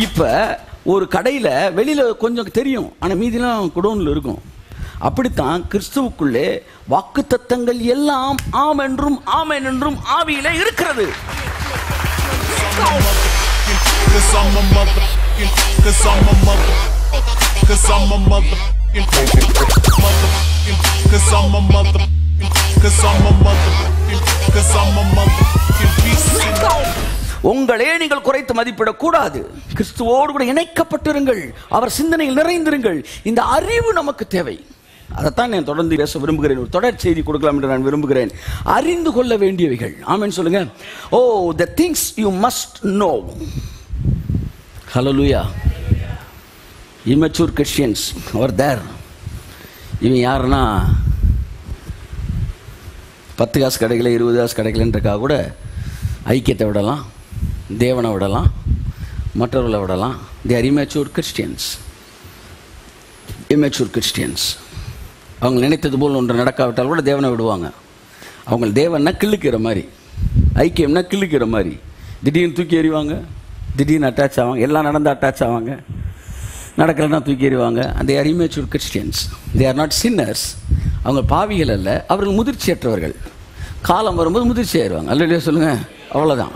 இப்ப ஒரு கடையில வெளியில கொஞ்சம் தெரியும், ஆனா மீதிலாம் குடோன்ல இருக்கும். அப்படித்தான் கிறிஸ்துவுக்குள்ளே வாக்குத்தத்தங்கள் எல்லாம் ஆம் என்றும் ஆமென் என்றும் ஆவியிலே இருக்கிறது. உங்களே நீங்கள் குறைத்து மதிப்பிடக்கூடாது. கிறிஸ்துவோடு கூட இணைக்கப்பட்டிருங்கள், அவர் சிந்தனையில் நிறைந்திருங்கள். இந்த அறிவு நமக்கு தேவை. அதைத்தான் நான் தொடர்ந்து பேச விரும்புகிறேன். ஒரு தொடர் செய்தி கொடுக்கலாம் என்று நான் விரும்புகிறேன். அறிந்து கொள்ள வேண்டியவைகள். ஆமென் சொல்லுங்க. ஓ, the things you must know. Hallelujah. Immature Christians are there. இவன் யாருன்னா 10 காசு கிடைக்கல 20 காசு கிடைக்கலன்றக்காக கூட ஐக்கியத்தை விடலாம், தேவனை விடலாம், மற்றவர்களை விடலாம். They are immature Christians. Immature Christians. அவங்க நினைத்தது போல் ஒன்று நடக்காவிட்டால் கூட தேவனை விடுவாங்க. அவங்க தேவன்னா கிள்ளுக்கிற மாதிரி, ஐக்கியம்னா கிள்ளுக்கிற மாதிரி. திடீர்னு தூக்கி எறிவாங்க, திடீர்னு அட்டாச் ஆவாங்க. எல்லாம் நடந்து அட்டாச் ஆவாங்க, நடக்கலைன்னா தூக்கி எறிவாங்க. They are immature Christians. They are not sinners. அவங்க பாவிகள் அல்ல, அவர்கள் முதிர்ச்சியற்றவர்கள். காலம் வரும்போது முதிர்ச்சி ஆயிடுவாங்க. அல்லையா சொல்லுங்கள். அவ்வளோதான்.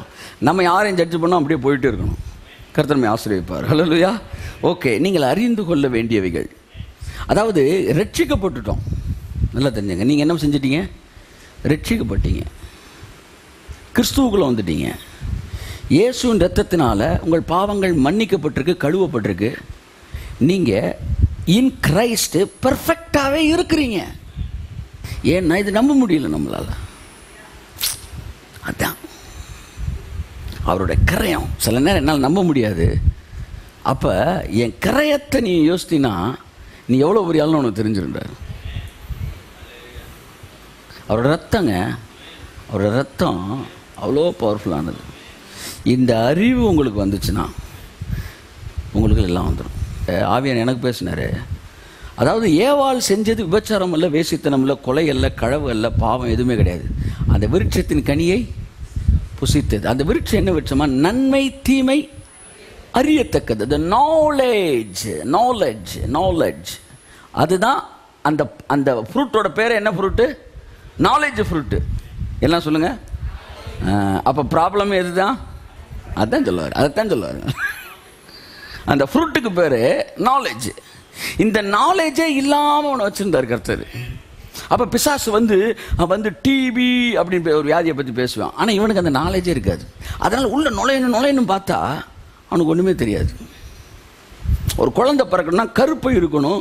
நம்ம யாரையும் ஜட்ஜ் பண்ணோம், அப்படியே போயிட்டு இருக்கணும். கர்த்தர் ஆசீர்வதிப்பார். ஹல்லேலூயா. ஓகே, நீங்கள் அறிந்து கொள்ள வேண்டியவைகள். அதாவது ரட்சிக்கப்பட்டுட்டோம். நல்லா தெரிஞ்சுங்க. நீங்கள் என்ன செஞ்சிட்டீங்க? ரட்சிக்கப்பட்டீங்க, கிறிஸ்துவுக்குள்ளே வந்துட்டீங்க. இயேசுவின் இரத்தத்தினால உங்கள் பாவங்கள் மன்னிக்கப்பட்டிருக்கு, கழுவப்பட்டிருக்கு. நீங்கள் இன் கிரைஸ்ட் பெர்ஃபெக்டாகவே இருக்கிறீங்க. ஏன்னா இது நம்ப முடியல நம்மளால். அதான் அவருடைய கிரயம். சில நேரம் என்னால் நம்ப முடியாது. அப்போ என் கிரயத்தை நீ யோசித்தினா நீ எவ்வளோ பெரிய ஆளுன்னு உனக்கு தெரிஞ்சிருந்தார். அவரோட ரத்தங்க, அவரோட ரத்தம் அவ்வளோ பவர்ஃபுல்லானது. இந்த அறிவு உங்களுக்கு வந்துச்சுன்னா உங்களுக்கு எல்லாம் வந்துடும். ஆவியான் எனக்கு பேசினார். அதாவது ஏவாள் செஞ்சது விபச்சாரம் அல்ல, வேசித்தனம் இல்லை, கொலை அல்ல, களவு அல்ல, பாவம் எதுவுமே கிடையாது. அந்த விருட்சத்தின் கனியை புசித்தது. அந்த விருட்சம் என்ன விருட்சமா? நன்மை தீமை அறியத்தக்கது. the knowledge அதுதான். அந்த அந்த ஃப்ரூட்டோட பேர் என்ன ஃப்ரூட்டு? Knowledge fruit. எல்லாம் சொல்லுங்க. அப்போ ப்ராப்ளம் எதுதான்? அதான் சொல்லுவார், அதைத்தான் சொல்லுவார். அந்த ஃப்ரூட்டுக்கு பேர் நாலேஜ். இந்த நாலேஜே இல்லாமல் அவனை வச்சுருந்தார் கர்த்தர். அப்போ பிசாசு வந்து டிபி அப்படின்னு ஒரு வியாதியை பற்றி பேசுவான். ஆனால் இவனுக்கு அந்த நாலேஜே இருக்காது. அதனால் உள்ள நுழையணும் பார்த்தா அவனுக்கு ஒன்றுமே தெரியாது. ஒரு குழந்தை பிறக்கணும்னா கருப்பை இருக்கணும்,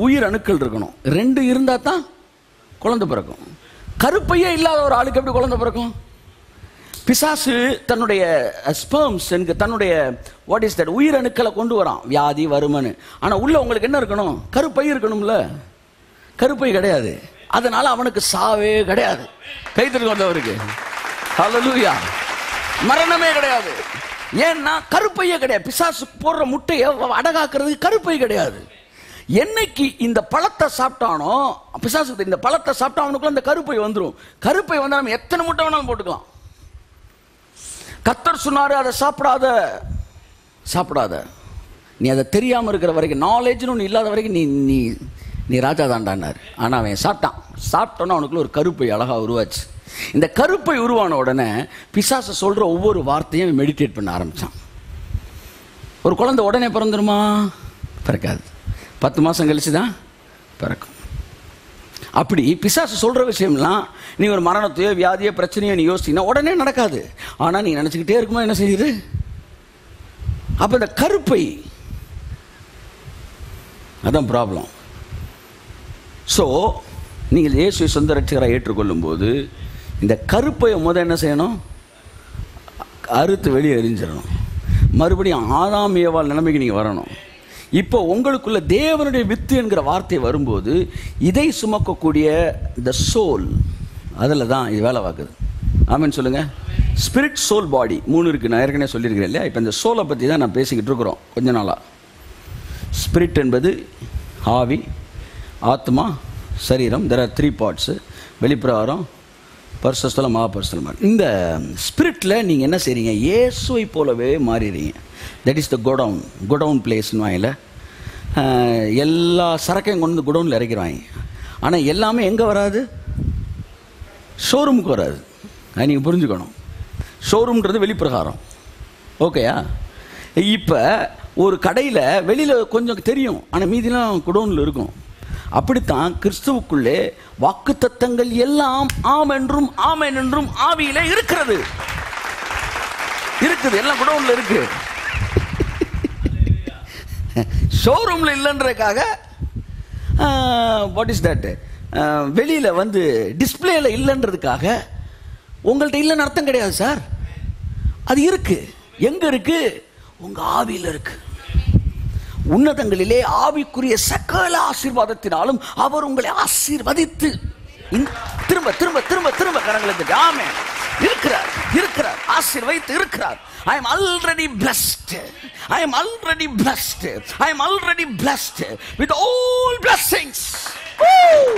உயிர் அணுக்கள் இருக்கணும். 2 இருந்தால் தான் குழந்தை பிறக்கும். கருப்பையே இல்லாத ஒரு ஆளுக்கு எப்படி குழந்தை பிறக்கும்? பிசாசு தன்னுடைய ஸ்பெர்ம்ஸ், தன்னுடைய வாட் இஸ் தட், உயிர் அணுக்களை கொண்டு வரான், வியாதி வருமனு. ஆனால் உள்ள உங்களுக்கு என்ன இருக்கணும்? கருப்பை இருக்கணும்ல. கருப்பை கிடையாது. அதனால அவனுக்கு சாவே கிடையாது. கைத்தறி வந்தவருக்கு ஹல்லேலூயா. மரணமே கிடையாது. ஏன்னா கருப்பையே கிடையாது. பிசாசு போடுற முட்டையை அடகாக்குறதுக்கு கருப்பை கிடையாது. என்னைக்கு இந்த பழத்தை சாப்பிட்டானோ, பிசாசு இந்த பழத்தை சாப்பிட்டா அவனுக்குள்ள அந்த கருப்பை வந்துடும். கருப்பை வந்தால் நம்ம எத்தனை முட்டை வேணாலும் போட்டுக்கலாம். கர்த்தர் சொன்னாரு, அதை சாப்பிடாத. நீ அதை தெரியாமல் இருக்கிற வரைக்கும், நாலேஜ்னு ஒன்று இல்லாத வரைக்கும் நீ ராஜா தாண்டானார். ஆனால் அவன் சாப்பிட்டோன்னா அவனுக்குள்ள ஒரு கருப்பை அழகாக உருவாச்சு. இந்த கருப்பை உருவான உடனே பிசாசு சொல்கிற ஒவ்வொரு வார்த்தையும் மெடிடேட் பண்ண ஆரம்பித்தான். ஒரு குழந்தை உடனே பிறந்துருமா? பிறக்காது. 10 மாதம் கழிச்சு தான் பிறக்கும். அப்படி பிசாசு சொல்கிற விஷயம்லாம் நீ ஒரு மரணத்தையோ வியாதியோ பிரச்சனையோ நீ யோசித்தீங்கன்னா உடனே நடக்காது. ஆனால் நீ நினச்சிக்கிட்டே இருக்குமா என்ன செய்யுது? அப்போ இந்த கருப்பை அதான் ப்ராப்ளம். ஸோ நீங்கள் இயேசுவை சொந்த ரட்சகராக ஏற்றுக்கொள்ளும் போது இந்த கருப்பையை என்ன செய்யணும்? அறுத்து வெளியே எரிஞ்சிடணும். மறுபடியும் ஆதாம் ஏவாள் நிலைமைக்கு நீங்கள் வரணும். இப்போ உங்களுக்குள்ள தேவனுடைய வித்து என்கிற வார்த்தை வரும்போது இதை சுமக்கக்கூடிய இந்த சோல், அதில் தான் இது வேலை பார்க்குது. ஆமென் சொல்லுங்கள். ஸ்பிரிட், சோல், பாடி 3 இருக்குது. நான் ஏற்கனவே சொல்லியிருக்கிறேன் இல்லையா? இப்போ இந்த சோலை பற்றி தான் நான் பேசிக்கிட்டு இருக்கிறோம் கொஞ்ச நாளாக. ஸ்பிரிட் என்பது ஆவி, ஆத்மா, சரீரம். There are 3 parts. வெளிப்பிரகாரம் பரிசுத்தலம் மகாபரிசுத்தலம். இந்த ஸ்பிரிட்டில் நீங்கள் என்ன செய்கிறீங்க? இயேசுவை போலவே மாறிடுறீங்க. தட் இஸ் த குடவுன் பிளேஸ்னு வாங்கல. எல்லா சரக்கையும் கொண்டு வந்து குடவுனில் இறக்கிடுவாங்க. ஆனால் எல்லாமே எங்கே வராது? ஷோரூமுக்கு வராது. அது நீங்கள் புரிஞ்சுக்கணும். ஷோரூம்ன்றது வெளிப்பிரகாரம். ஓகேயா? இப்போ ஒரு கடையில் வெளியில் கொஞ்சம் தெரியும், ஆனால் மீதிலாம் குடோனில் இருக்கும். அப்படித்தான் கிறிஸ்துவுக்குள்ளே வாக்குத்தத்தங்கள் எல்லாம் ஆம் என்றும் ஆமென் என்றும் ஆவியிலே இருக்குது. எல்லாம் குடோனில் இருக்கு. ஷோரூமில் இல்லைன்றதுக்காக வாட் இஸ் தட், வெளியில் வந்து டிஸ்பிளேல இல்லைன்றதுக்காக உங்கள்கிட்ட இல்லைன்னு அர்த்தம் கிடையாது சார். அது இருக்கு. எங்க இருக்கு? உங்க ஆவியில் இருக்கு. உன்னதங்களிலே ஆவிக்குரிய சகல ஆசீர்வாதத்தினாலும் அவர் உங்களை ஆசீர்வதித்து திரும்ப திரும்ப திரும்ப திரும்ப கரங்களுக்கு ஆமென் இருக்கிறார் ஆசீர்வதித்து இருக்கிறார். I am already blessed. I am already blessed. I am already blessed with all blessings. Woo!